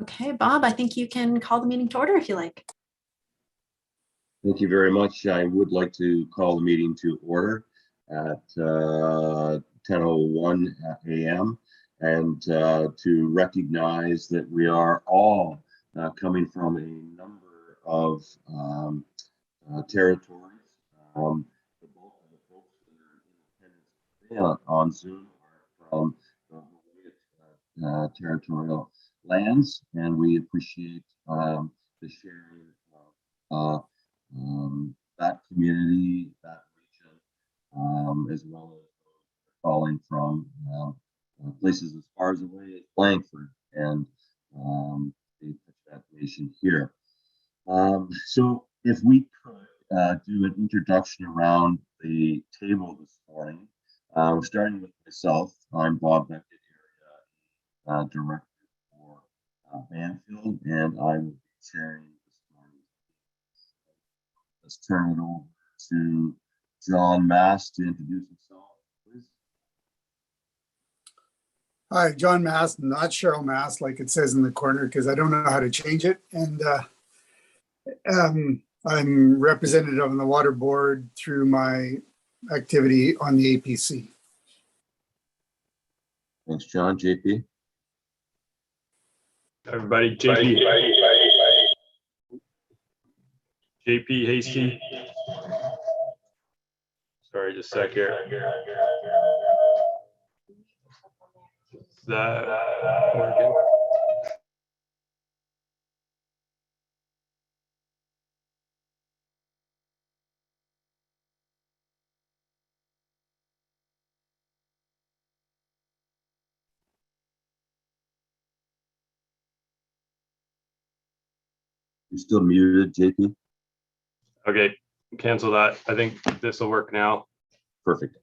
Okay, Bob, I think you can call the meeting to order if you like. Thank you very much. I would like to call the meeting to order at 10:01 a.m. and to recognize that we are all coming from a number of territories. The bulk of the folks that are in attendance on Zoom are from the territorial lands, and we appreciate the sharing of that community, that region, as well as calling from places as far away as Blankford and the that nation here. So if we could do an introduction around the table this morning, starting with myself. I'm Bob Beckett, Area Director for Bamfield, and I will be chairing this morning. Let's turn it over to John Mass to introduce himself, please. Hi, John Mass, not Cheryl Mass, like it says in the corner, because I don't know how to change it. And I'm representative on the water board through my activity on the APC. Thanks, John. JP. Everybody, JP Hasty. Sorry, just a sec here. Is that working? You're still muted, JP. Okay, cancel that. I think this will work now. Perfect.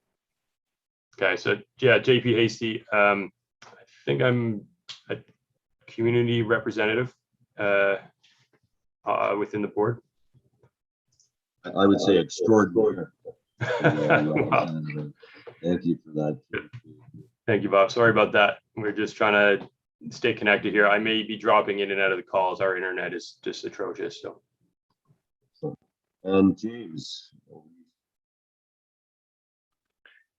Okay, so yeah, JP Hasty. I think I'm a community representative within the board. I would say extraordinary. Wow. Thank you for that. Thank you, Bob. Sorry about that. We're just trying to stay connected here. I may be dropping in and out of the calls. Our internet is just atrocious. So. And James.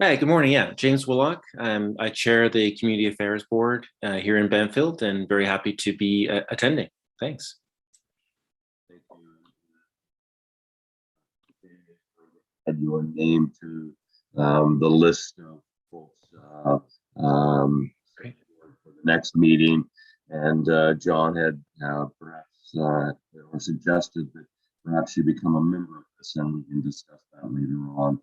Hi, good morning. Yeah, James Willock. I chair the Community Affairs Board here in Bamfield, and very happy to be attending. Thanks. Thank you. Add your name to the list of folks for the next meeting, and John had perhaps or suggested that perhaps you become a member of this, and we can discuss that later on.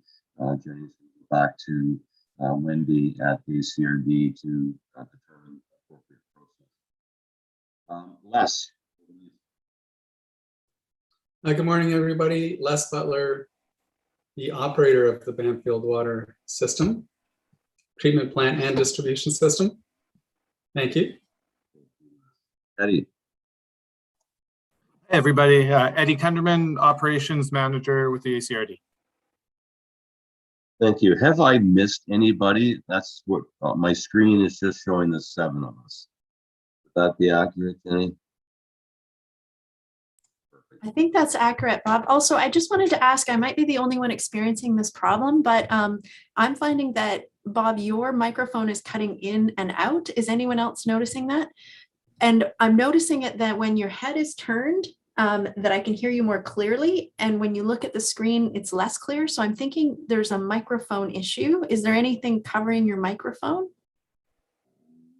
James, back to Wendy at the CRD to determine the appropriate process. Les. Good morning, everybody. Les Butler, the operator of the Bamfield water system, treatment plant and distribution system. Thank you. Eddie. Hey everybody, Eddie Kunderman, Operations Manager with the ACRD. Thank you. Have I missed anybody? That's what my screen is just showing the 7 of us. Would that be accurate, Jenny? I think that's accurate, Bob. Also, I just wanted to ask, I might be the only one experiencing this problem, but I'm finding that, Bob, your microphone is cutting in and out. Is anyone else noticing that? And I'm noticing it that when your head is turned, that I can hear you more clearly. And when you look at the screen, it's less clear. So I'm thinking there's a microphone issue. Is there anything covering your microphone?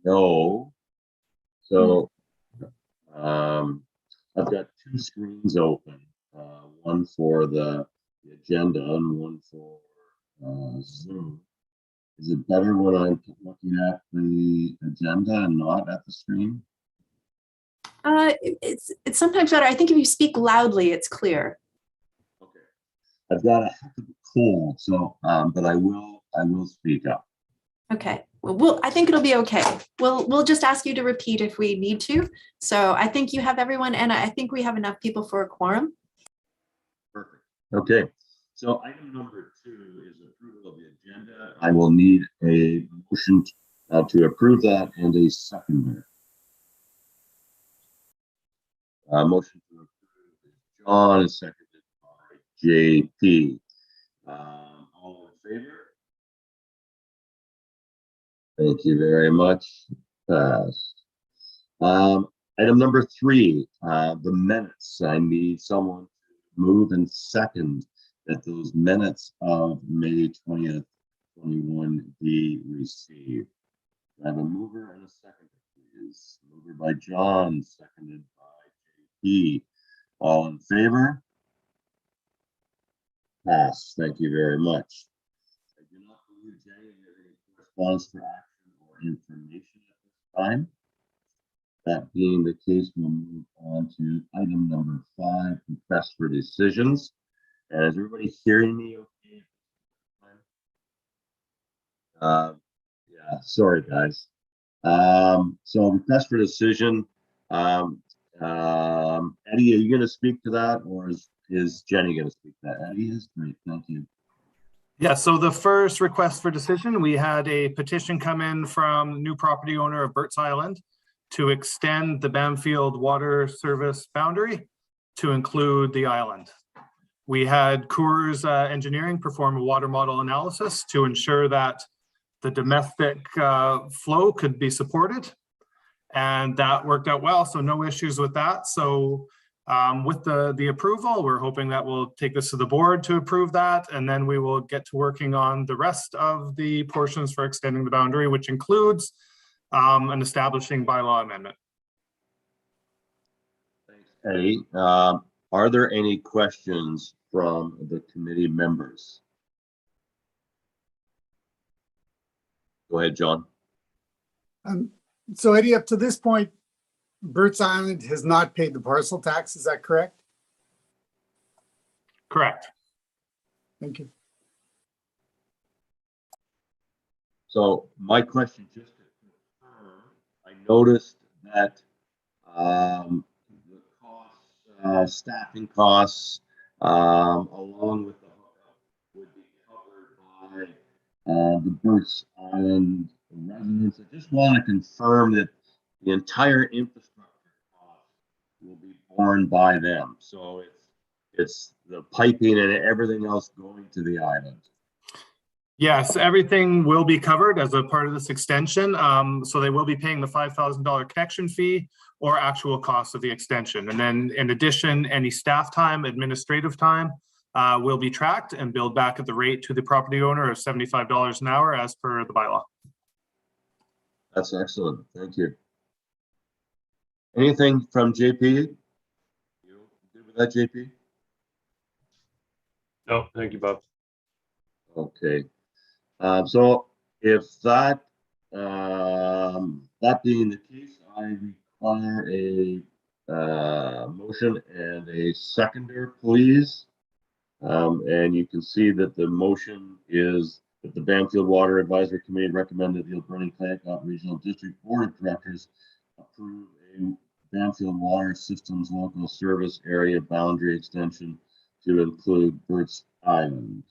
No. So I've got 2 screens open, one for the agenda and one for Zoom. Is it better when I'm looking at the agenda and not at the screen? It's sometimes better. I think if you speak loudly, it's clear. Okay. I've got a heck of a cold, so but I will speak up. Okay, well, I think it'll be okay. We'll just ask you to repeat if we need to. So I think you have everyone, and I think we have enough people for a quorum. Perfect. Okay. So item number 2 is approval of the agenda. I will need a motion to approve that and a seconder. Motion to approve is John, is seconded by JP. All in favor? Thank you very much. Passed. Item number 3, the minutes. I need someone to move and second that those minutes of May 20th, 21 be received. I have a mover and a seconder, please. Mover by John, seconded by JP. All in favor? Pass. Thank you very much. I do not believe Jenny has any correspondence for action or information at this time. That being the case, we'll move on to item number 5, request for decisions. And is everybody hearing me okay? Yeah, sorry guys. So request for decision. Eddie, are you going to speak to that, or is Jenny going to speak to that? Eddie is great. Thank you. Yeah, so the first request for decision, we had a petition come in from new property owner of Burt's Island to extend the Bamfield water service boundary to include the island. We had Coors Engineering perform a water model analysis to ensure that the domestic flow could be supported, and that worked out well, so no issues with that. So with the approval, we're hoping that we'll take this to the board to approve that, and then we will get to working on the rest of the portions for extending the boundary, which includes an establishing bylaw amendment. Thanks, Eddie. Are there any questions from the committee members? Go ahead, John. So Eddie, up to this point, Burt's Island has not paid the parcel tax. Is that correct? Correct. Thank you. So my question, just to confirm, I noticed that the costs, staffing costs, along with the hookup, would be covered by the Burt's Island residents. I just want to confirm that the entire infrastructure cost will be borne by them. So it's the piping and everything else going to the island. Yes, everything will be covered as a part of this extension. So they will be paying the $5,000 connection fee or actual cost of the extension. And then in addition, any staff time, administrative time will be tracked and billed back at the rate to the property owner of $75 an hour as per the bylaw. That's excellent. Thank you. Anything from JP? You good with that, JP? No, thank you, Bob. Okay. So if that that being the case, I require a motion and a seconder, please. And you can see that the motion is that the Bamfield Water Advisory Committee recommended the Alberni Kayakop Regional District Board of Directors approve a Bamfield Water Systems Local Service Area Boundary Extension to include Burt's Island.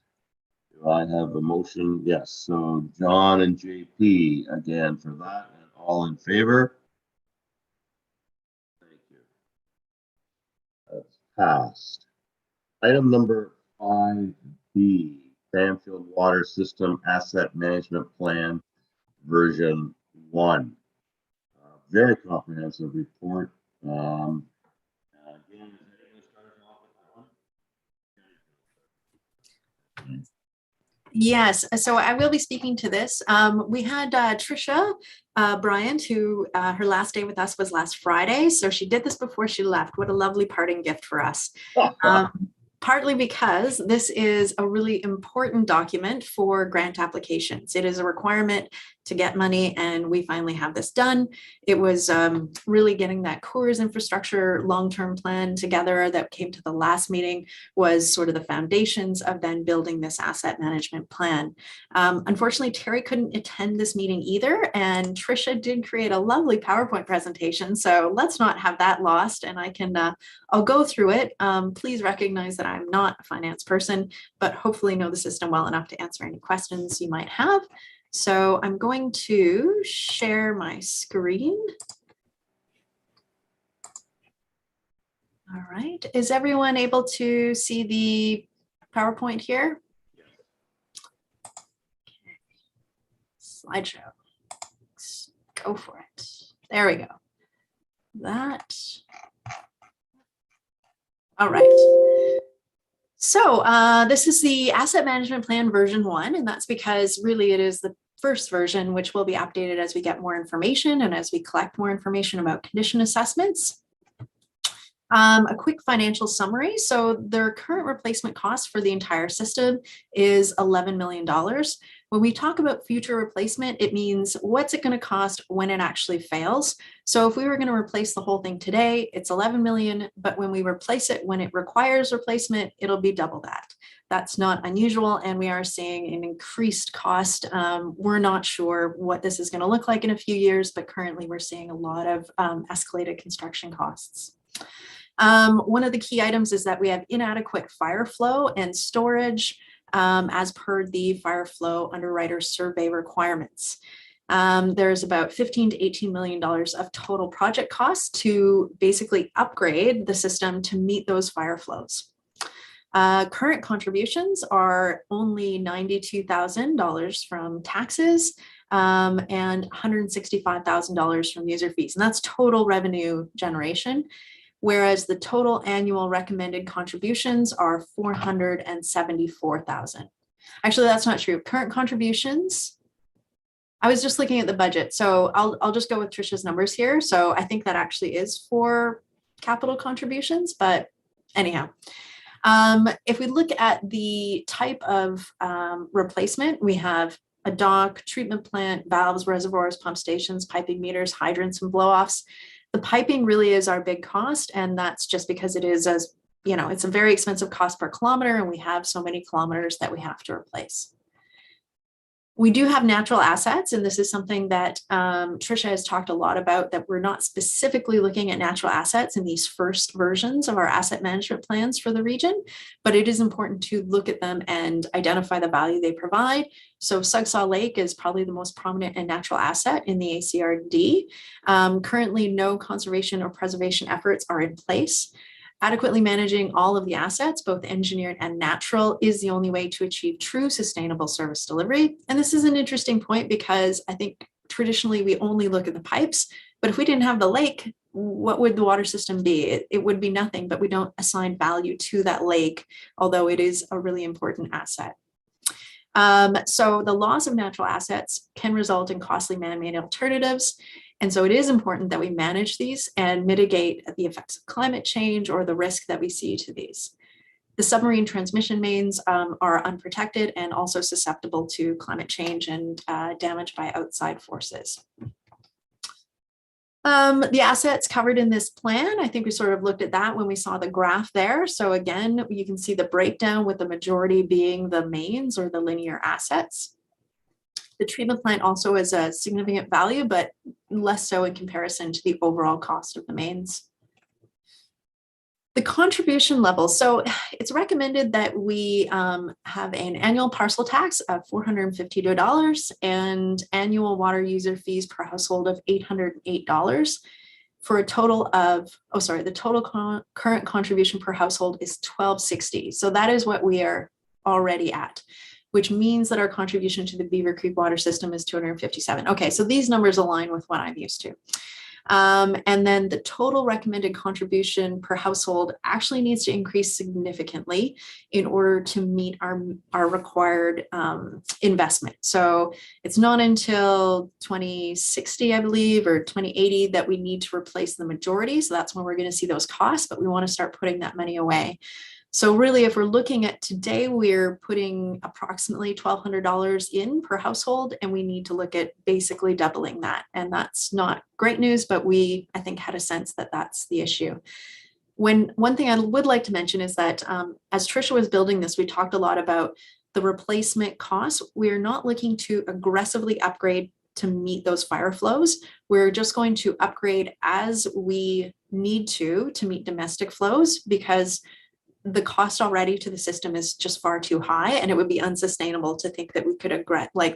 Do I have a motion? Yes. So John and JP again for that, and all in favor? Thank you. That's passed. Item number 5B, Bamfield Water System Asset Management Plan, version 1. Very comprehensive report. Again, is anyone starting off with that one? Yes, so I will be speaking to this. We had Trisha Bryant, who her last day with us was last Friday. So she did this before she left. What a lovely parting gift for us. Partly because this is a really important document for grant applications. It is a requirement to get money, and we finally have this done. It was really getting that Coors infrastructure long-term plan together that came to the last meeting was sort of the foundations of then building this asset management plan. Unfortunately, Terry couldn't attend this meeting either, and Trisha did create a lovely PowerPoint presentation, so let's not have that lost, and I'll go through it. Please recognize that I'm not a finance person, but hopefully know the system well enough to answer any questions you might have. So I'm going to share my screen. All right, is everyone able to see the PowerPoint here? Okay. Slideshow. Let's go for it. There we go. That. All right. So this is the asset management plan version 1, and that's because really it is the first version, which will be updated as we get more information and as we collect more information about condition assessments. A quick financial summary. So their current replacement cost for the entire system is $11 million. When we talk about future replacement, it means what's it going to cost when it actually fails. So if we were going to replace the whole thing today, it's 11 million, but when we replace it, when it requires replacement, it'll be double that. That's not unusual, and we are seeing an increased cost. We're not sure what this is going to look like in a few years, but currently we're seeing a lot of escalated construction costs. One of the key items is that we have inadequate fire flow and storage as per the fire flow underwriter survey requirements. There's about $15 to $18 million of total project costs to basically upgrade the system to meet those fire flows. Current contributions are only $92,000 from taxes and $165,000 from user fees, and that's total revenue generation. Whereas the total annual recommended contributions are $474,000. Actually, that's not true. Current contributions, I was just looking at the budget, so I'll just go with Trisha's numbers here. So I think that actually is for capital contributions, but anyhow. If we look at the type of replacement, we have a dock, treatment plant, valves, reservoirs, pump stations, piping meters, hydrants, and blow-offs. The piping really is our big cost, and that's just because it is, as you know, it's a very expensive cost per kilometer, and we have so many kilometers that we have to replace. We do have natural assets, and this is something that Trisha has talked a lot about, that we're not specifically looking at natural assets in these first versions of our asset management plans for the region, but it is important to look at them and identify the value they provide. So Sugsaw Lake is probably the most prominent and natural asset in the ACRD. Currently, no conservation or preservation efforts are in place. Adequately managing all of the assets, both engineered and natural, is the only way to achieve true sustainable service delivery. And this is an interesting point because I think traditionally we only look at the pipes, but if we didn't have the lake, what would the water system be? It would be nothing, but we don't assign value to that lake, although it is a really important asset. So the loss of natural assets can result in costly man-made alternatives. And so it is important that we manage these and mitigate the effects of climate change or the risk that we see to these. The submarine transmission mains are unprotected and also susceptible to climate change and damage by outside forces. The assets covered in this plan, I think we sort of looked at that when we saw the graph there. So again, you can see the breakdown with the majority being the mains or the linear assets. The treatment plant also is a significant value, but less so in comparison to the overall cost of the mains. The contribution level. So it's recommended that we have an annual parcel tax of $452 and annual water user fees per household of $808 for a total of, the total current contribution per household is $1,260. So that is what we are already at, which means that our contribution to the Beaver Creek water system is $257. Okay, so these numbers align with what I'm used to. And then the total recommended contribution per household actually needs to increase significantly in order to meet our required investment. So it's not until 2060, I believe, or 2080 that we need to replace the majority. So that's when we're going to see those costs, but we want to start putting that money away. So really, if we're looking at today, we're putting approximately $1,200 in per household, and we need to look at basically doubling that. And that's not great news, but we, I think, had a sense that that's the issue. One thing I would like to mention is that as Trisha was building this, we talked a lot about the replacement costs. We're not looking to aggressively upgrade to meet those fire flows. We're just going to upgrade as we need to meet domestic flows, because the cost already to the system is just far too high, and it would be unsustainable to think that we could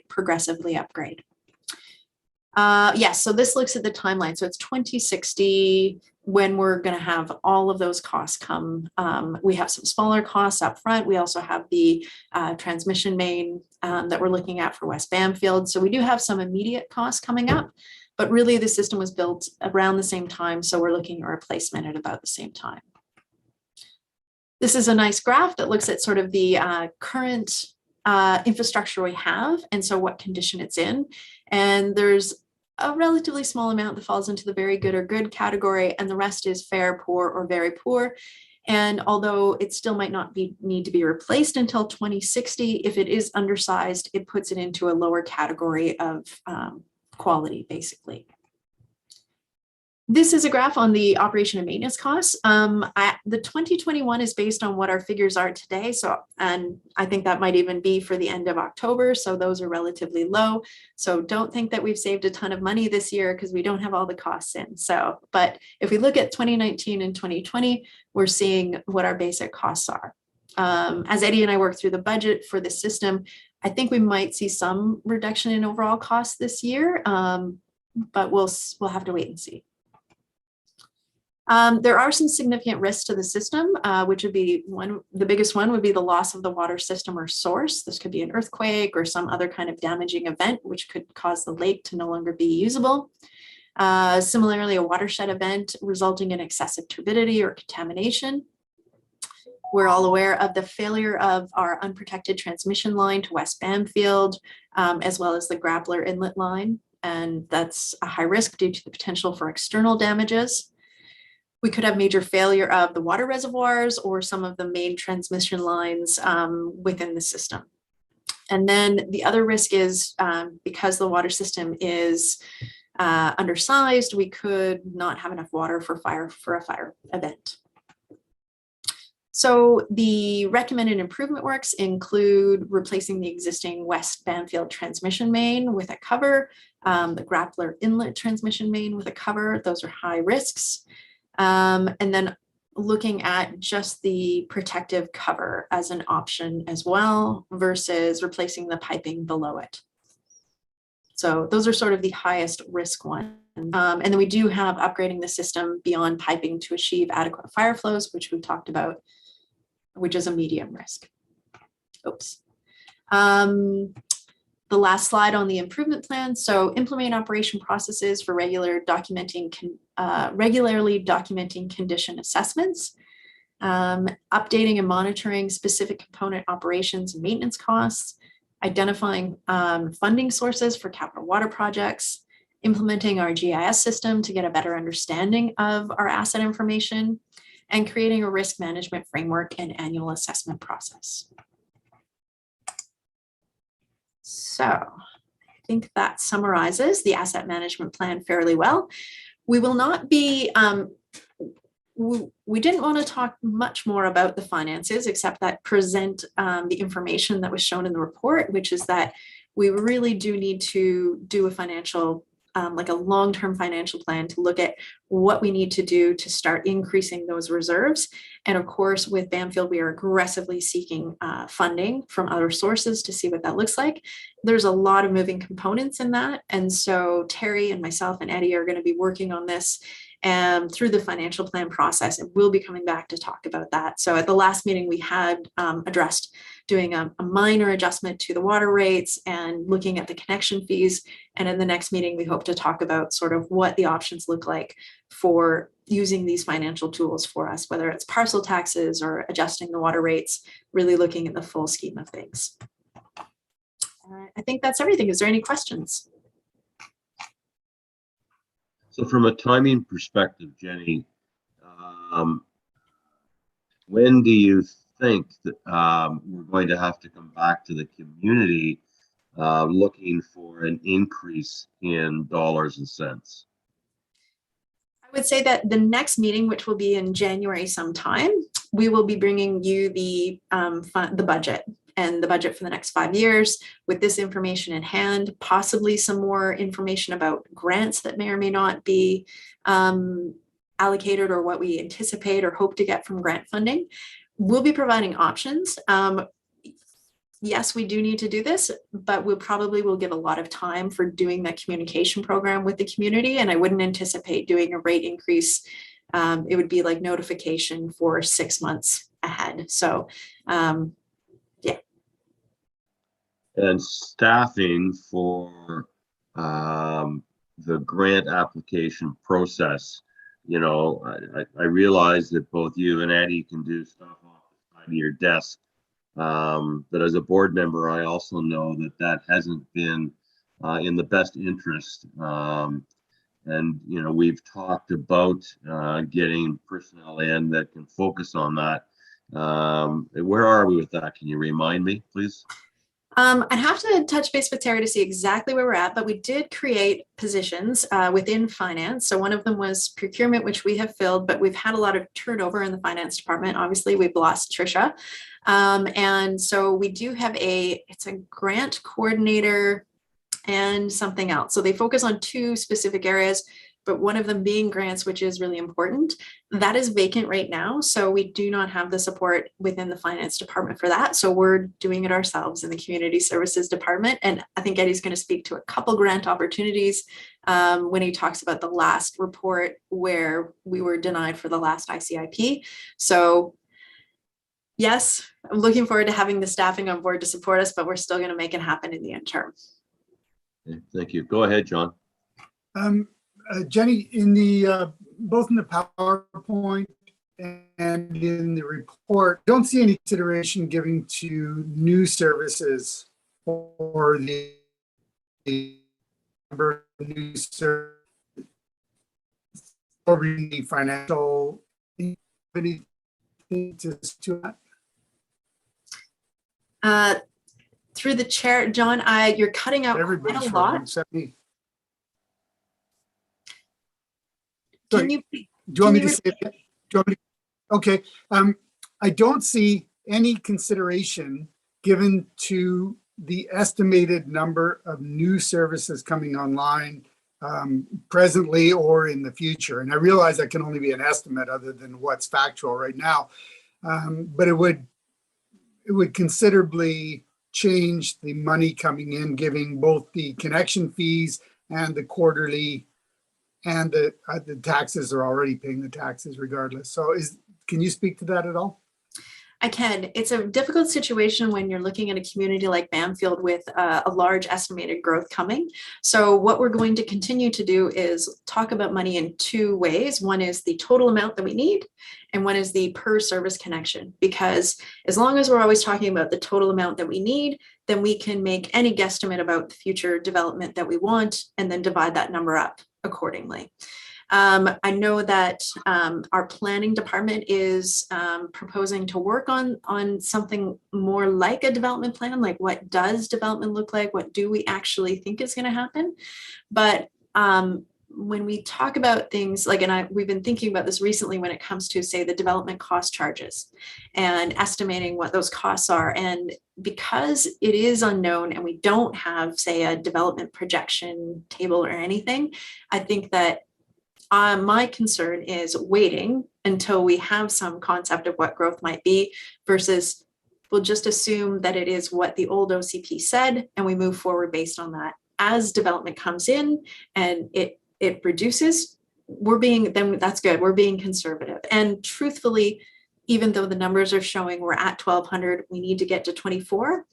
progressively upgrade. Yes, so this looks at the timeline. So it's 2060 when we're going to have all of those costs come. We have some smaller costs up front. We also have the transmission main that we're looking at for West Bamfield. So we do have some immediate costs coming up, but really the system was built around the same time. So we're looking at replacement at about the same time. This is a nice graph that looks at sort of the current infrastructure we have, and so what condition it's in. And there's a relatively small amount that falls into the very good or good category, and the rest is fair, poor, or very poor. And although it still might not need to be replaced until 2060, if it is undersized, it puts it into a lower category of quality, basically. This is a graph on the operation and maintenance costs. The 2021 is based on what our figures are today. So, and I think that might even be for the end of October. So those are relatively low. So don't think that we've saved a ton of money this year because we don't have all the costs in. So, but if we look at 2019 and 2020, we're seeing what our basic costs are. As Eddie and I work through the budget for the system, I think we might see some reduction in overall costs this year, but we'll have to wait and see. There are some significant risks to the system, which would be the biggest one would be the loss of the water system or source. This could be an earthquake or some other kind of damaging event, which could cause the lake to no longer be usable. Similarly, a watershed event resulting in excessive turbidity or contamination. We're all aware of the failure of our unprotected transmission line to West Bamfield, as well as the Grappler Inlet line. And that's a high risk due to the potential for external damages. We could have major failure of the water reservoirs or some of the main transmission lines within the system. And then the other risk is because the water system is undersized, we could not have enough water for a fire event. So the recommended improvement works include replacing the existing West Bamfield transmission main with a cover, the Grappler Inlet transmission main with a cover. Those are high risks. And then looking at just the protective cover as an option as well versus replacing the piping below it. So those are sort of the highest risk ones. And then we do have upgrading the system beyond piping to achieve adequate fire flows, which we talked about, which is a medium risk. Oops. The last slide on the improvement plan. So implement operation processes for regularly documenting condition assessments, updating and monitoring specific component operations and maintenance costs, identifying funding sources for capital water projects, implementing our GIS system to get a better understanding of our asset information, and creating a risk management framework and annual assessment process. So I think that summarizes the asset management plan fairly well. We will not be, we didn't want to talk much more about the finances except that present the information that was shown in the report, which is that we really do need to do a financial, like a long-term financial plan to look at what we need to do to start increasing those reserves. And of course, with Bamfield, we are aggressively seeking funding from other sources to see what that looks like. There's a lot of moving components in that. And so Terry and myself and Eddie are going to be working on this through the financial plan process, and we'll be coming back to talk about that. So at the last meeting, we had addressed doing a minor adjustment to the water rates and looking at the connection fees. And in the next meeting, we hope to talk about sort of what the options look like for using these financial tools for us, whether it's parcel taxes or adjusting the water rates, really looking at the full scheme of things. I think that's everything. Is there any questions? So from a timing perspective, Jenny, when do you think that we're going to have to come back to the community looking for an increase in dollars and cents. I would say that the next meeting, which will be in January sometime, we will be bringing you the budget and the budget for the next 5 years with this information in hand, possibly some more information about grants that may or may not be allocated or what we anticipate or hope to get from grant funding. We'll be providing options. Yes, we do need to do this, but we probably will give a lot of time for doing that communication program with the community. And I wouldn't anticipate doing a rate increase. It would be like notification for 6 months ahead. So, yeah. And staffing for the grant application process. You know, I realize that both you and Eddie can do stuff off the side of your desk. But as a board member, I also know that that hasn't been in the best interest. And, you know, we've talked about getting personnel in that can focus on that. Where are we with that? Can you remind me, please? I'd have to touch base with Terry to see exactly where we're at, but we did create positions within finance. So one of them was procurement, which we have filled, but we've had a lot of turnover in the finance department. Obviously, we've lost Trisha. And so we do have it's a grant coordinator and something else. So they focus on 2 specific areas, but one of them being grants, which is really important. That is vacant right now. So we do not have the support within the finance department for that. So we're doing it ourselves in the community services department. And I think Eddie's going to speak to a couple grant opportunities when he talks about the last report where we were denied for the last ICIP. So yes, I'm looking forward to having the staffing on board to support us, but we're still going to make it happen in the interim. Okay, thank you. Go ahead, John. Jenny, in the both in the PowerPoint and in the report, don't see any consideration given to new services or the number of new services or the financial anything to that. Through the chair, John, you're cutting out Everybody's quite a lot. except me. Can you? Do you want me to say it? Do you want me to? Okay. I don't see any consideration given to the estimated number of new services coming online presently or in the future. And I realize that can only be an estimate other than what's factual right now. But it would considerably change the money coming in, giving both the connection fees and the quarterly and the taxes are already paying the taxes regardless. So can you speak to that at all? I can. It's a difficult situation when you're looking at a community like Bamfield with a large estimated growth coming. So what we're going to continue to do is talk about money in 2 ways. One is the total amount that we need, and one is the per service connection. Because as long as we're always talking about the total amount that we need, then we can make any guesstimate about the future development that we want and then divide that number up accordingly. I know that our planning department is proposing to work on something more like a development plan, like what does development look like? What do we actually think is going to happen? But when we talk about things like, we've been thinking about this recently when it comes to, say, the development cost charges and estimating what those costs are. And because it is unknown and we don't have, say, a development projection table or anything, I think that my concern is waiting until we have some concept of what growth might be versus we'll just assume that it is what the old OCP said and we move forward based on that. As development comes in and it reduces, then that's good. We're being conservative. And truthfully, even though the numbers are showing we're at 1,200, we need to get to 24.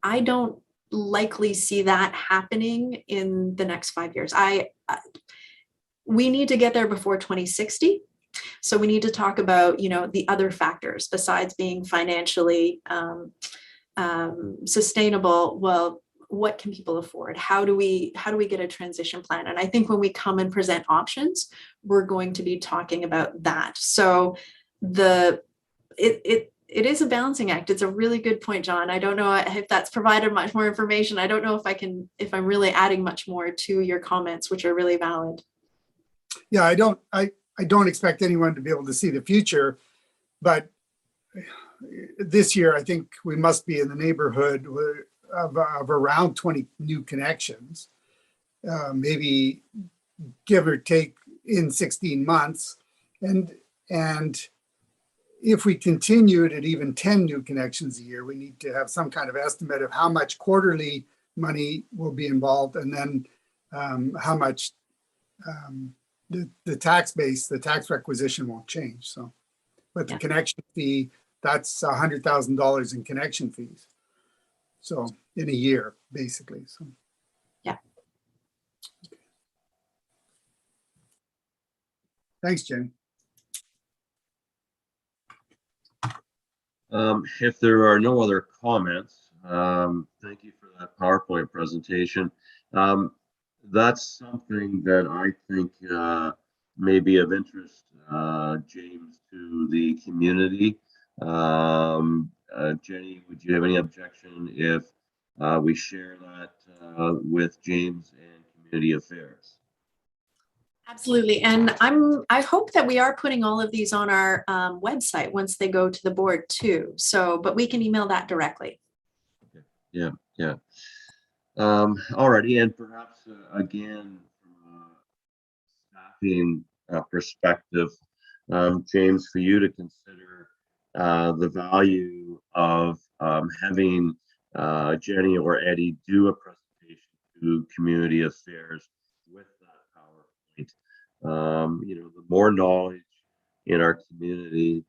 I don't likely see that happening in the next 5 years. We need to get there before 2060. So we need to talk about, the other factors besides being financially sustainable. Well, what can people afford? How do we get a transition plan? And I think when we come and present options, we're going to be talking about that. So it's it is a balancing act. It's a really good point, John. I don't know if that's provided much more information. I don't know if I'm really adding much more to your comments, which are really valid. Yeah, I don't expect anyone to be able to see the future, but this year, I think we must be in the neighborhood of around 20 new connections, maybe give or take in 16 months. And if we continued at even 10 new connections a year, we need to have some kind of estimate of how much quarterly money will be involved, and then how much the tax base, the tax requisition won't change. So, but the connection fee, that's $100,000 in connection fees. So in a year, basically. So yeah. Thanks, Jenny. If there are no other comments, thank you for that PowerPoint presentation. That's something that I think may be of interest, James, to the community. Jenny, would you have any objection if we share that with James and Community Affairs? Absolutely. And I hope that we are putting all of these on our website once they go to the board too. So, but we can email that directly. Okay. Yeah. Alrighty, and perhaps again, from a staffing perspective, James, for you to consider the value of having Jenny or Eddie do a presentation to Community Affairs with that PowerPoint. The more knowledge in our community,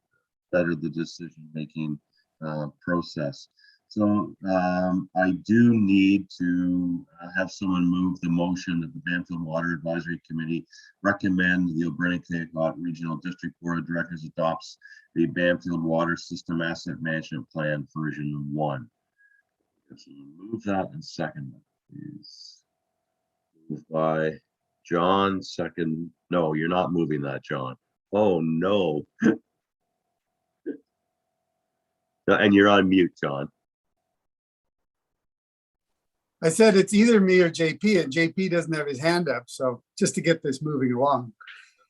better the decision-making process. So I do need to have someone move the motion that the Bamfield Water Advisory Committee recommend the Alberni-Cape Regional District Board of Directors adopts the Bamfield Water System Asset Management Plan version 1. So move that and second that, please. Moved by John, second. No, you're not moving that, John. Oh, no. And you're on mute, John. I said it's either me or JP, and JP doesn't have his hand up. So just to get this moving along.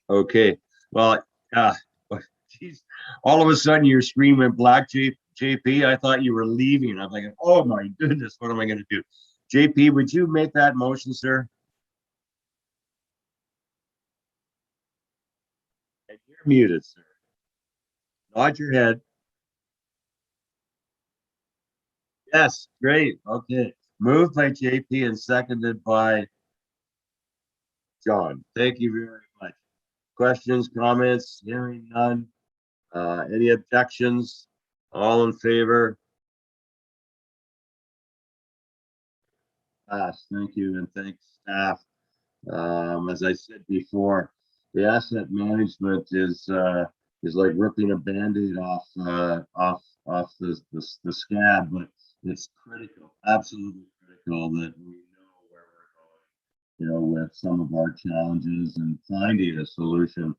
Okay. Well, geez, all of a sudden your screen went black, JP. I thought you were leaving. I'm like, oh my goodness, what am I going to do? JP, would you make that motion, sir? And you're muted, sir. Nod your head. Yes, great. Okay. Moved by JP and seconded by John. Thank you very much. Questions, comments? Hearing none. Any objections? All in favor? Pass. Thank you, and thanks, staff. As I said before, the asset management is like ripping a Band-Aid off the scab, but it's critical, absolutely critical that we know where we're going, with some of our challenges and finding a solution,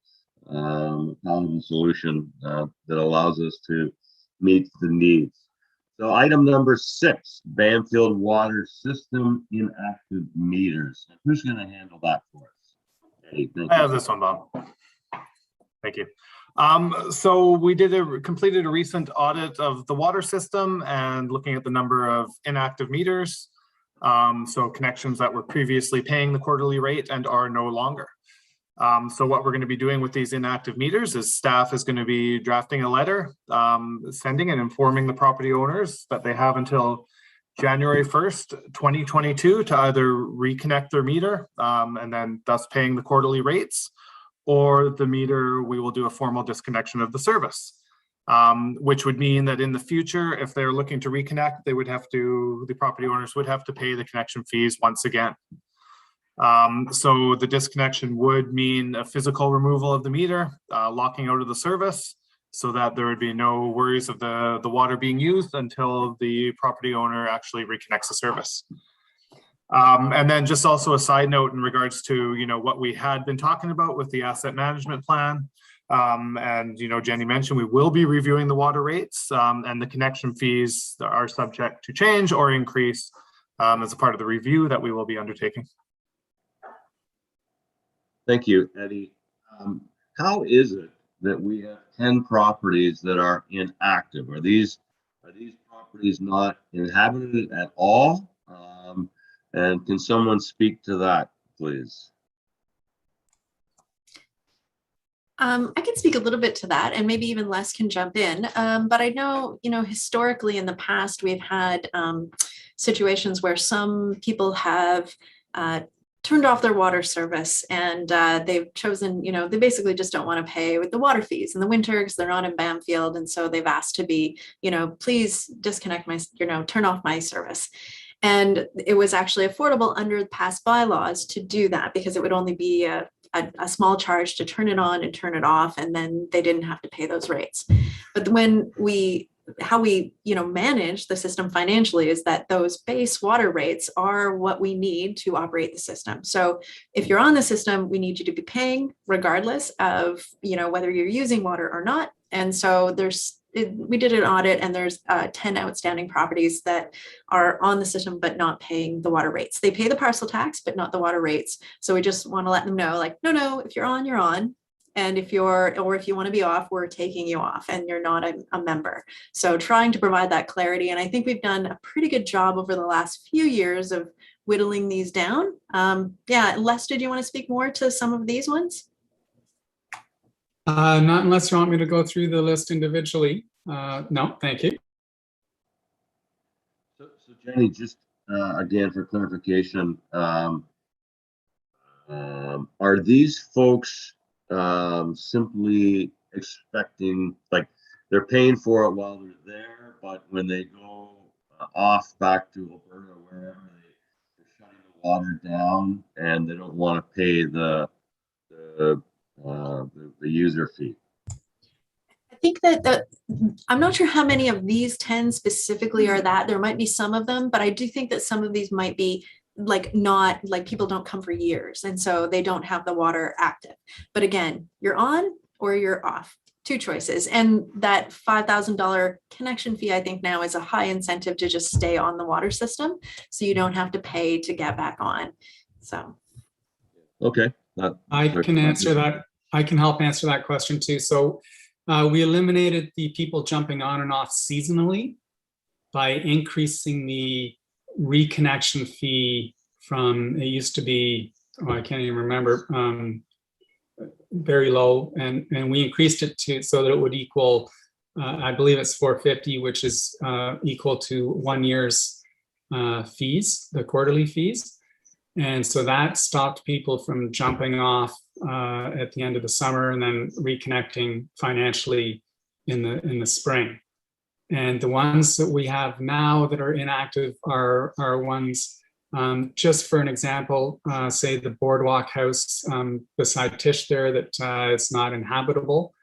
a palatable solution that allows us to meet the needs. So item number 6, Bamfield Water System Inactive Meters. Who's going to handle that for us? Hey, I have this one, Bob. Thank you. So we completed a recent audit of the water system and looking at the number of inactive meters. So connections that were previously paying the quarterly rate and are no longer. So what we're going to be doing with these inactive meters is staff is going to be drafting a letter, sending and informing the property owners that they have until January 1st, 2022 to either reconnect their meter and then thus paying the quarterly rates, or the meter, we will do a formal disconnection of the service, which would mean that in the future, if they're looking to reconnect, the property owners would have to pay the connection fees once again. So the disconnection would mean a physical removal of the meter, locking out of the service, so that there would be no worries of the water being used until the property owner actually reconnects the service. And then just also a side note in regards to what we had been talking about with the asset management plan. And, Jenny mentioned we will be reviewing the water rates, and the connection fees are subject to change or increase as a part of the review that we will be undertaking. Thank you, Eddie. How is it that we have 10 properties that are inactive? Are these properties not inhabited at all? And can someone speak to that, please? I can speak a little bit to that, and maybe even Les can jump in. But I know, historically in the past, we've had situations where some people have turned off their water service, and they've chosen, they basically just don't want to pay with the water fees in the winter because they're not in Bamfield. And so they've asked to be, please disconnect my, turn off my service. And it was actually affordable under the past bylaws to do that because it would only be a small charge to turn it on and turn it off, and then they didn't have to pay those rates. But how we manage the system financially is that those base water rates are what we need to operate the system. So if you're on the system, we need you to be paying regardless of whether you're using water or not. And so we did an audit, and there's 10 outstanding properties that are on the system but not paying the water rates. They pay the parcel tax but not the water rates. So we just want to let them know, like, no, if you're on, you're on. And if you want to be off, we're taking you off, and you're not a member. So trying to provide that clarity. And I think we've done a pretty good job over the last few years of whittling these down. Les, did you want to speak more to some of these ones? Not unless you want me to go through the list individually. No, thank you. So Jenny, just again for clarification, are these folks simply expecting, like, they're paying for it while they're there, but when they go off back to Alberta or wherever, they're shutting the water down and they don't want to pay the user fee? I think that I'm not sure how many of these 10 specifically are that. There might be some of them, but I do think that some of these might be not like people don't come for years, and so they don't have the water active. But again, you're on or you're off, two choices. And that $5,000 connection fee, I think now is a high incentive to just stay on the water system, so you don't have to pay to get back on. So Okay, I can answer that. I can help answer that question too. So we eliminated the people jumping on and off seasonally by increasing the reconnection fee from, it used to be, I can't even remember, very low, and we increased it to so that it would equal, I believe it's $450, which is equal to 1 year's fees, the quarterly fees. And so that stopped people from jumping off at the end of the summer and then reconnecting financially in the spring. And the ones that we have now that are inactive are ones, just for an example, say the Boardwalk House beside Tish there that is not inhabitable.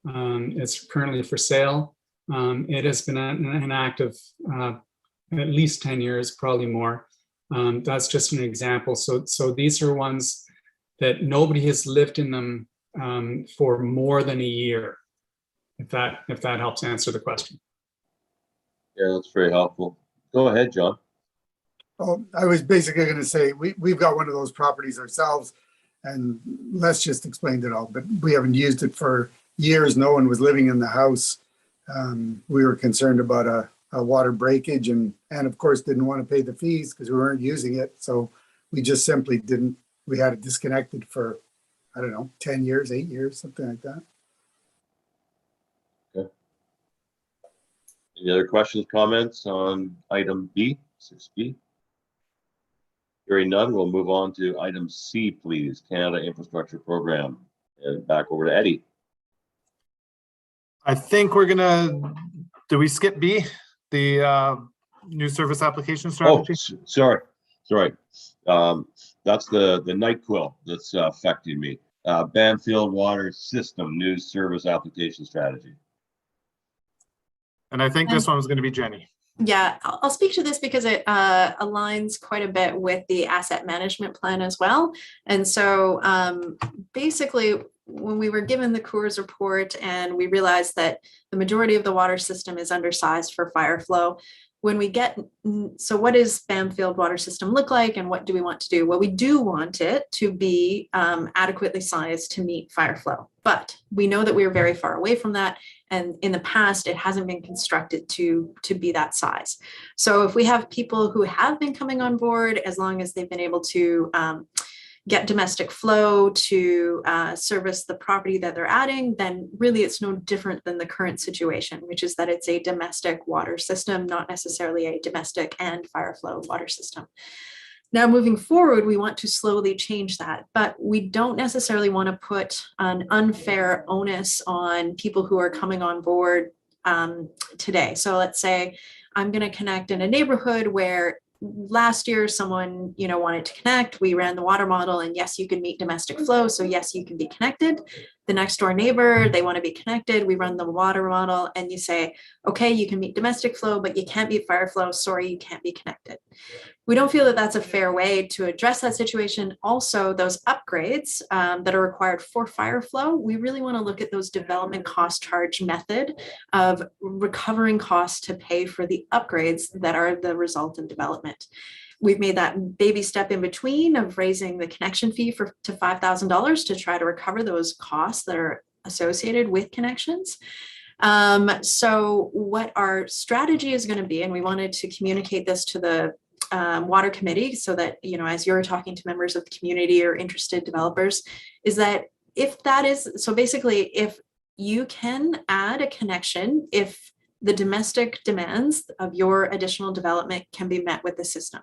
It's currently for sale. It has been inactive at least 10 years, probably more. That's just an example. So these are ones that nobody has lived in them for more than a year, if that helps answer the question. Yeah, that's very helpful. Go ahead, John. Oh, I was basically going to say, we've got one of those properties ourselves, and Les just explained it all, but we haven't used it for years. No one was living in the house. We were concerned about a water breakage and of course didn't want to pay the fees because we weren't using it. So we just simply didn't, we had it disconnected for, I don't know, 10 years, 8 years, something like that. Okay. Any other questions, comments on item B, 6B? Hearing none, we'll move on to item C, please, Canada Infrastructure Program. And back over to Eddie. I think we're gonna, do we skip B, the new service application strategy? Oh, sorry. That's the NyQuil that's affecting me. Bamfield Water System New Service Application Strategy. And I think this one was going to be Jenny. Yeah, I'll speak to this because it aligns quite a bit with the asset management plan as well. And so basically when we were given the Coors report and we realized that the majority of the water system is undersized for fire flow, when we get, so what does Bamfield water system look like and what do we want to do? Well, we do want it to be adequately sized to meet fire flow, but we know that we are very far away from that. And in the past, it hasn't been constructed to be that size. So if we have people who have been coming on board, as long as they've been able to get domestic flow to service the property that they're adding, then really it's no different than the current situation, which is that it's a domestic water system, not necessarily a domestic and fire flow water system. Now, moving forward, we want to slowly change that, but we don't necessarily want to put an unfair onus on people who are coming on board today. So let's say I'm going to connect in a neighborhood where last year someone wanted to connect. We ran the water model, and yes, you can meet domestic flow, so yes, you can be connected. The next door neighbor, they want to be connected. We run the water model, and you say, okay, you can meet domestic flow, but you can't meet fire flow. Sorry, you can't be connected. We don't feel that that's a fair way to address that situation. Also, those upgrades that are required for fire flow, we really want to look at those development cost charge method of recovering costs to pay for the upgrades that are the result of development. We've made that baby step in between of raising the connection fee to $5,000 to try to recover those costs that are associated with connections. So what our strategy is going to be, and we wanted to communicate this to the water committee so that, as you're talking to members of the community or interested developers, is that if that is, so basically, if you can add a connection, if the domestic demands of your additional development can be met with the system.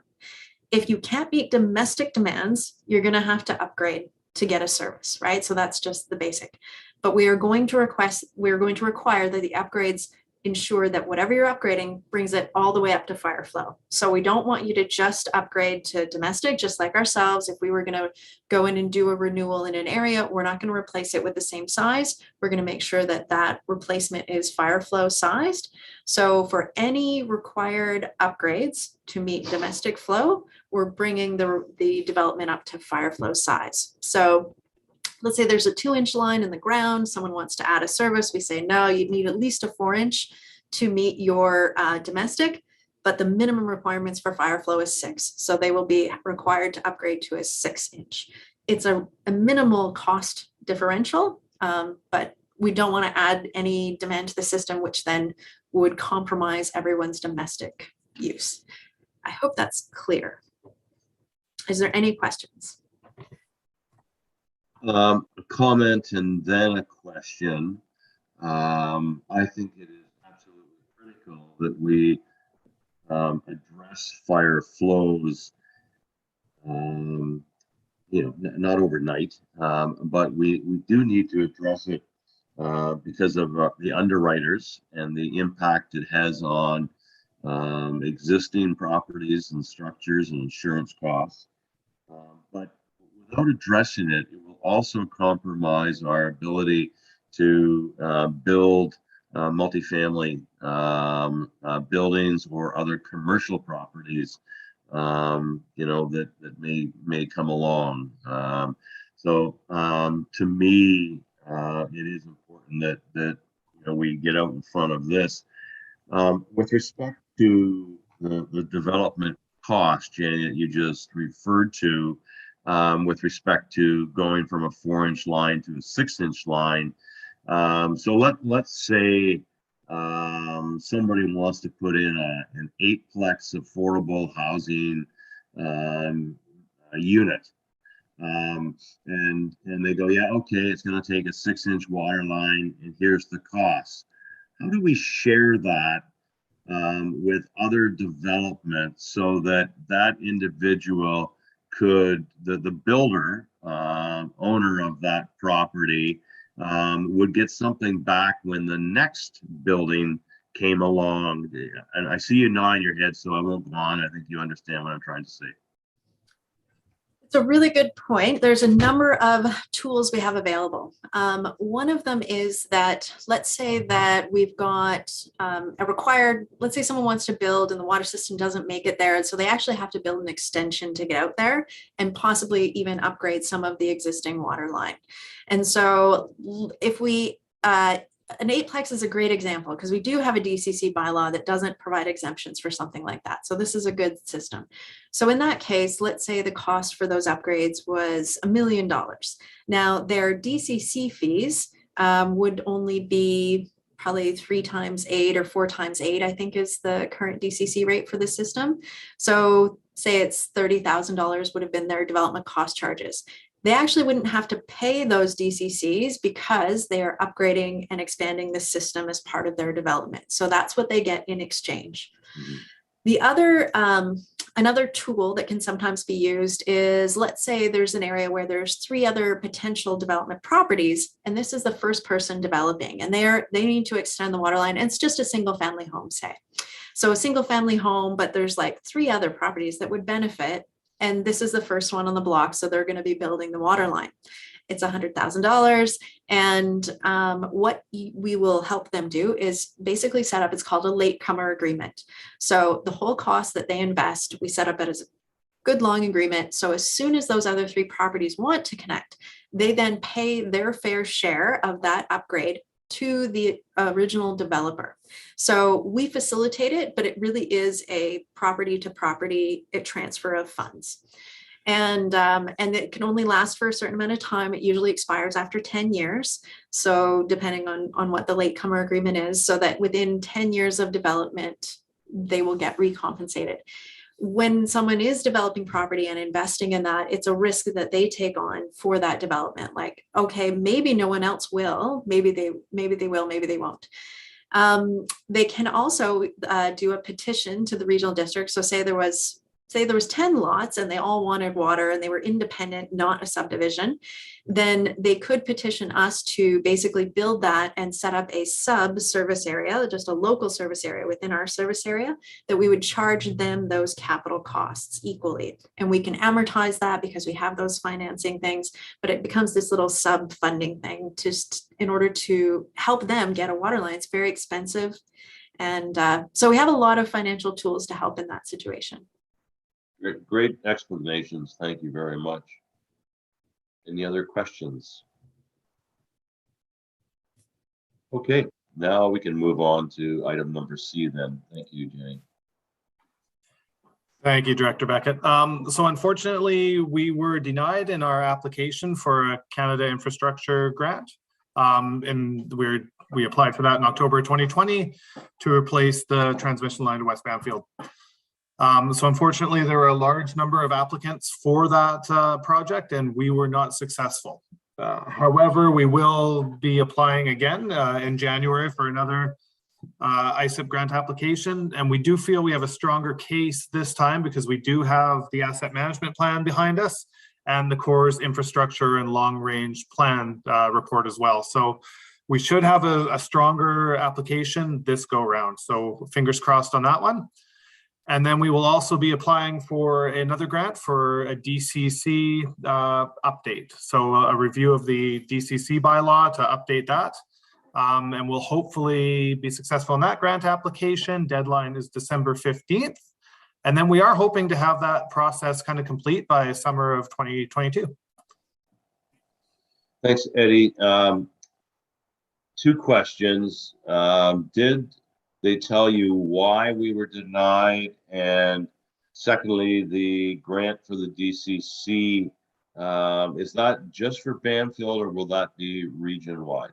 If you can't meet domestic demands, you're going to have to upgrade to get a service, right? So that's just the basic. But we are going to require that the upgrades ensure that whatever you're upgrading brings it all the way up to fire flow. So we don't want you to just upgrade to domestic, just like ourselves. If we were going to go in and do a renewal in an area, we're not going to replace it with the same size. We're going to make sure that that replacement is fire flow sized. So for any required upgrades to meet domestic flow, we're bringing the development up to fire flow size. So let's say there's a 2-inch line in the ground, someone wants to add a service. We say, no, you need at least a 4-inch to meet your domestic, but the minimum requirements for fire flow is 6. So they will be required to upgrade to a 6-inch. It's a minimal cost differential, but we don't want to add any demand to the system, which then would compromise everyone's domestic use. I hope that's clear. Is there any questions? A comment and then a question. I think it is absolutely critical that we address fire flows, not overnight, but we do need to address it because of the underwriters and the impact it has on existing properties and structures and insurance costs. But without addressing it, it will also compromise our ability to build multifamily buildings or other commercial properties, that may come along. So to me, it is important that we get out in front of this. With respect to the development cost, Jenny, that you just referred to, with respect to going from a 4-inch line to a 6-inch line. So let's say somebody wants to put in an 8-plex affordable housing unit. And they go, yeah, okay, it's going to take a 6-inch water line, and here's the cost. How do we share that with other developments so that that individual could, the builder, owner of that property, would get something back when the next building came along? And I see you nodding your head, so I won't go on. I think you understand what I'm trying to say. It's a really good point. There's a number of tools we have available. One of them is that, let's say that we've got a required, let's say someone wants to build and the water system doesn't make it there. And so they actually have to build an extension to get out there and possibly even upgrade some of the existing water line. And so if we, an eightplex is a great example because we do have a DCC bylaw that doesn't provide exemptions for something like that. So this is a good system. So in that case, let's say the cost for those upgrades was $1 million. Now their DCC fees would only be probably 3 times 8 or 4 times 8, I think is the current DCC rate for the system. So say it's $30,000 would have been their development cost charges. They actually wouldn't have to pay those DCCs because they are upgrading and expanding the system as part of their development. So that's what they get in exchange. Mhm. The other, another tool that can sometimes be used is, let's say there's an area where there's 3 other potential development properties, and this is the first person developing, and they need to extend the water line. And it's just a single family home, say. So a single family home, but there's like 3 other properties that would benefit. And this is the first one on the block. So they're going to be building the water line. It's $100,000. And what we will help them do is basically set up, it's called a latecomer agreement. So the whole cost that they invest, we set up it as a good long agreement. So as soon as those other 3 properties want to connect, they then pay their fair share of that upgrade to the original developer. So we facilitate it, but it really is a property to property transfer of funds. And it can only last for a certain amount of time. It usually expires after 10 years. So depending on what the latecomer agreement is, so that within 10 years of development, they will get recompensated. When someone is developing property and investing in that, it's a risk that they take on for that development. Like, okay, maybe no one else will, maybe they will, maybe they won't. They can also do a petition to the regional district. So say there was 10 lots and they all wanted water and they were independent, not a subdivision, then they could petition us to basically build that and set up a sub-service area, just a local service area within our service area, that we would charge them those capital costs equally. And we can amortize that because we have those financing things, but it becomes this little sub-funding thing just in order to help them get a water line. It's very expensive. And so we have a lot of financial tools to help in that situation. Great explanations. Thank you very much. Any other questions? Okay, now we can move on to item number C then. Thank you, Jane. Thank you, Director Beckett. So unfortunately, we were denied in our application for a Canada Infrastructure Grant. And we applied for that in October 2020 to replace the transmission line to West Bamfield. So unfortunately, there were a large number of applicants for that project, and we were not successful. However, we will be applying again in January for another ISIP grant application, and we do feel we have a stronger case this time because we do have the asset management plan behind us and the Corps' infrastructure and long-range plan report as well. So we should have a stronger application this go round. So fingers crossed on that one. And then we will also be applying for another grant for a DCC update. So a review of the DCC bylaw to update that. And we'll hopefully be successful in that grant application. Deadline is December 15th. And then we are hoping to have that process kind of complete by summer of 2022. Thanks, Eddie. 2 questions. Did they tell you why we were denied? And secondly, the grant for the DCC, is that just for Bamfield or will that be region-wide?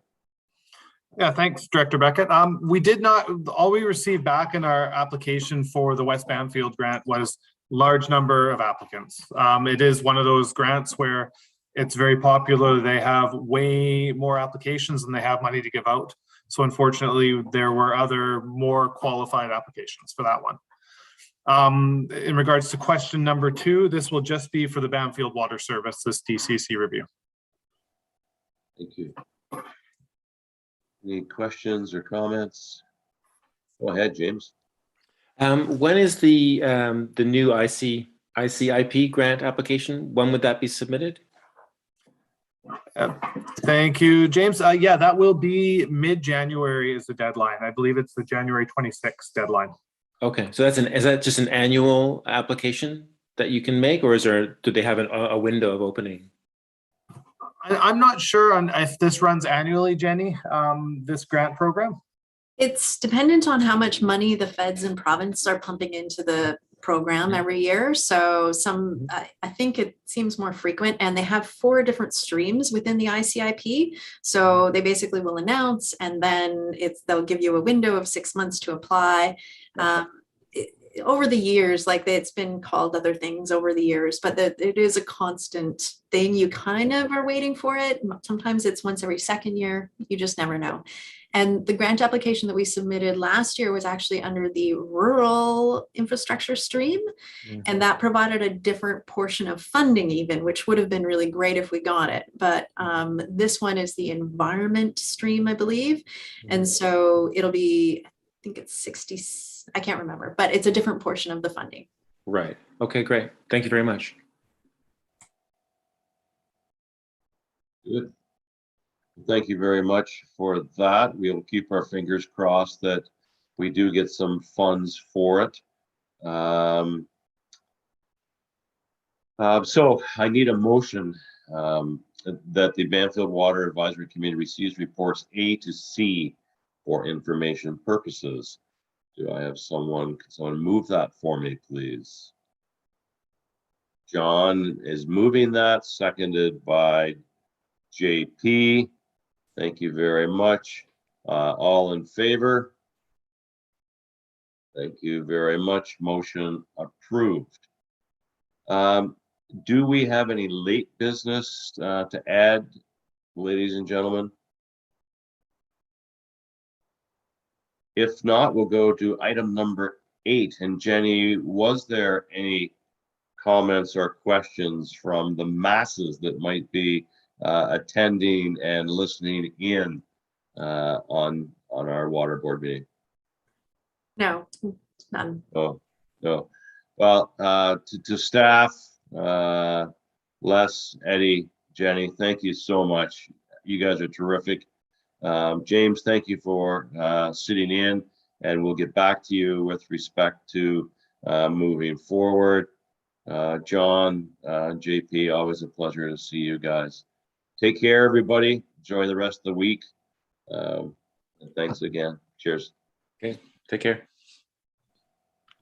Yeah, thanks, Director Beckett. We did not, all we received back in our application for the West Bamfield grant was large number of applicants. It is one of those grants where it's very popular. They have way more applications than they have money to give out. So unfortunately, there were other more qualified applications for that one. In regards to question number 2, this will just be for the Bamfield Water Service, this DCC review. Thank you. Any questions or comments? Go ahead, James. When is the new ICIP grant application, when would that be submitted? Thank you, James. Yeah, that will be mid-January is the deadline. I believe it's the January 26th deadline. Okay, so is that just an annual application that you can make, or do they have a window of opening? I'm not sure on if this runs annually, Jenny, this grant program. It's dependent on how much money the feds and province are pumping into the program every year. So I think it seems more frequent, and they have 4 different streams within the ICIP. So they basically will announce, and then they'll give you a window of 6 months to apply. Over the years, like it's been called other things over the years, but it is a constant thing. You kind of are waiting for it. Sometimes it's once every 2nd year. You just never know. And the grant application that we submitted last year was actually under the rural infrastructure stream. Mhm. And that provided a different portion of funding even, which would have been really great if we got it. But this one is the environment stream, I believe. And so it'll be, I think it's 60, I can't remember, but it's a different portion of the funding. Right. Okay, great. Thank you very much. Good. Thank you very much for that. We will keep our fingers crossed that we do get some funds for it. So I need a motion that the Bamfield Water Advisory Committee receives reports A to C for information purposes. Do I have someone move that for me, please? John is moving that, seconded by JP. Thank you very much. All in favor? Thank you very much. Motion approved. Do we have any late business to add, ladies and gentlemen? If not, we'll go to item number 8. And Jenny, was there any comments or questions from the masses that might be attending and listening in on our water board meeting? No, none. Oh, no. Well, to staff, Les, Eddie, Jenny, thank you so much. You guys are terrific. James, thank you for sitting in, and we'll get back to you with respect to moving forward. John, JP, always a pleasure to see you guys. Take care, everybody. Enjoy the rest of the week. And thanks again. Cheers. Okay, take care.